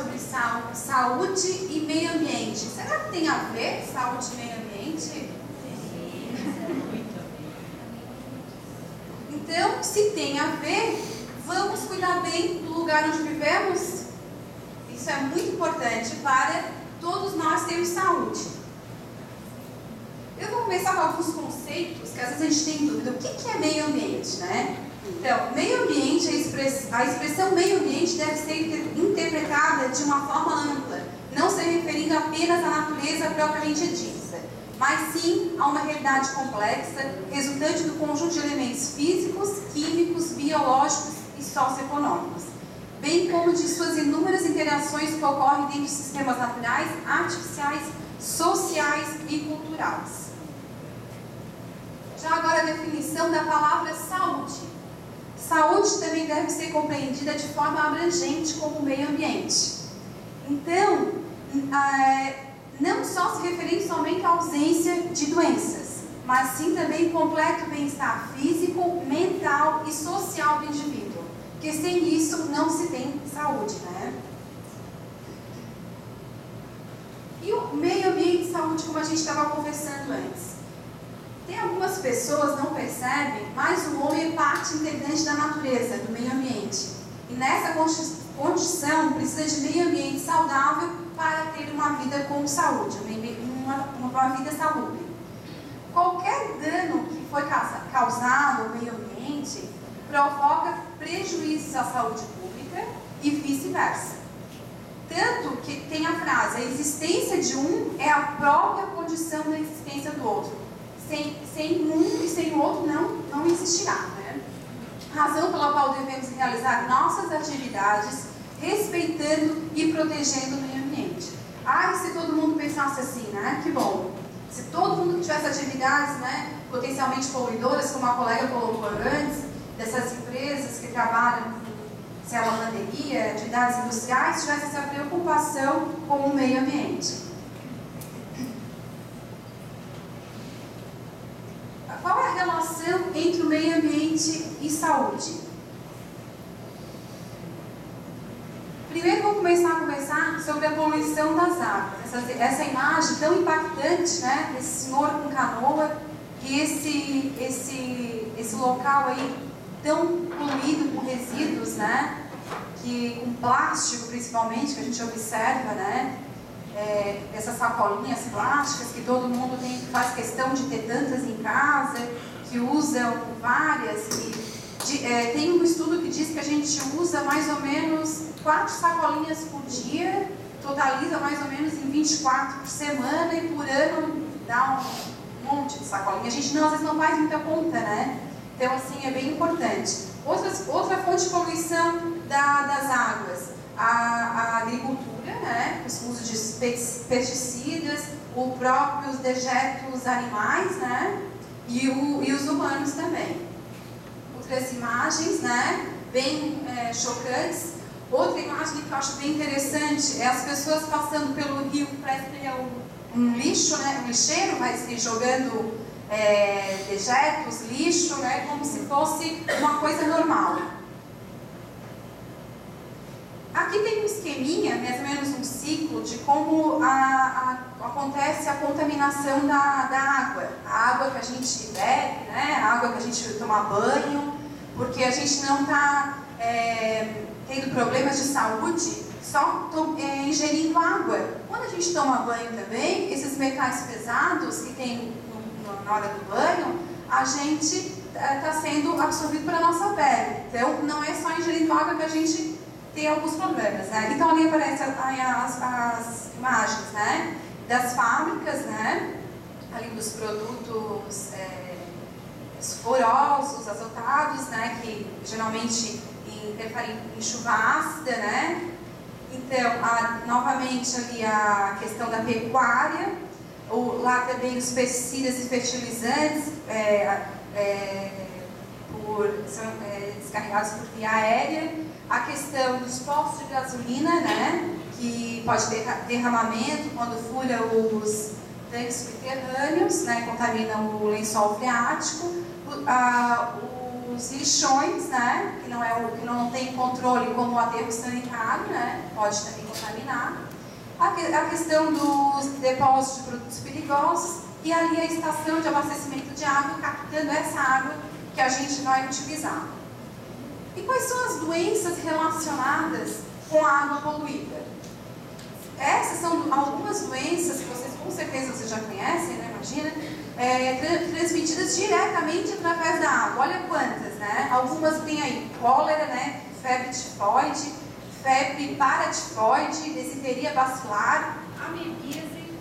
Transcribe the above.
sobre saúde e meio ambiente. Será que tem a ver saúde e meio ambiente? Então, se tem a ver, vamos cuidar bem do lugar onde vivemos? Isso é muito importante para todos nós termos saúde. Eu vou começar com alguns conceitos que às vezes a gente tem dúvida. O que é meio ambiente, né? Então, meio ambiente, a expressão meio ambiente deve ser interpretada de uma forma ampla, não se referindo apenas à natureza propriamente dita, mas sim a uma realidade complexa, resultante do conjunto de elementos físicos, químicos, biológicos e socioeconômicos, bem como de suas inúmeras interações que ocorrem dentro de sistemas naturais, artificiais, sociais e culturais. Já agora a definição da palavra saúde. Saúde também deve ser compreendida de forma abrangente como meio ambiente. Então, não só se referir somente à ausência de doenças, mas sim também completo bem-estar físico, mental e social do indivíduo. Porque sem isso não se tem saúde, né? E o meio ambiente e saúde, como a gente estava conversando antes. Tem algumas pessoas não percebem, mas o homem é parte integrante da natureza, do meio ambiente. E nessa condição precisa de meio ambiente saudável para ter uma vida com saúde, uma vida salubre. Qualquer dano que foi causado ao meio ambiente provoca prejuízos à saúde pública e vice-versa. Tanto que tem a frase, a existência de um é a própria condição da existência do outro. Sem um e sem o outro não existirá, né? Razão pela qual devemos realizar nossas atividades respeitando e protegendo o meio ambiente. Se todo mundo pensasse assim, né? Que bom. Se todo mundo tivesse atividades, né, potencialmente poluidoras, como a colega colocou antes, dessas empresas que trabalham com célula lavanderia, atividades industriais, tivesse essa preocupação com o meio ambiente. Qual é a relação entre o meio ambiente e saúde? Primeiro vou começar a conversar sobre a poluição das águas. Essa imagem tão impactante, né, desse senhor com canoa e esse local aí tão poluído com resíduos, né, com plástico principalmente, que a gente observa, né, essas sacolinhas plásticas que todo mundo faz questão de ter tantas em casa, que usam várias. Tem um estudo que diz que a gente usa mais ou menos 4 sacolinhas por dia, totaliza mais ou menos em 24 por semana e por ano dá um monte de sacolinha. A gente às vezes não faz muita conta, né? Então, assim, é bem importante. Outra fonte de poluição das águas, a agricultura, né? O uso de pesticidas, os próprios dejetos animais, né? E os humanos também. Outras imagens, né? Bem chocantes. Outra imagem que eu acho bem interessante é as pessoas passando pelo rio, parece que é um lixo, né? Um lixeiro, mas jogando dejetos, lixo, né? Como se fosse uma coisa normal. Aqui tem um esqueminha, mais ou menos um ciclo, de como acontece a contaminação da água. A água que a gente bebe, né? A água que a gente toma banho, porque a gente não está tendo problemas de saúde só ingerindo água. Quando a gente toma banho também, esses metais pesados que tem na hora do banho, a gente está sendo absorvido pela nossa pele. Então, não é só ingerindo água que a gente tem alguns problemas, né? Então, ali aparecem as imagens, né? Das fábricas, né? Ali dos produtos sulfurosos, azotados, né? Que geralmente interferem em chuva ácida, né? Então, novamente ali a questão da pecuária, lá também os pesticidas e fertilizantes são descarregados por via aérea, a questão dos postos de gasolina, né? Que pode ter derramamento quando fura os tanques subterrâneos, né? Contaminam o lençol freático, os lixões, né, que não tem controle, como o aterro sanitário, né, pode também contaminar. A questão dos depósitos de produtos perigosos e ali a estação de abastecimento de água, captando essa água que a gente vai utilizar. E quais são as doenças relacionadas com a água poluída? Essas são algumas doenças que com certeza vocês já conhecem, né, imagina, transmitidas diretamente através da água. Olha quantas, né? Algumas tem aí cólera, né, febre tifoide, febre paratifoide, desinteria bacilar, amebíase,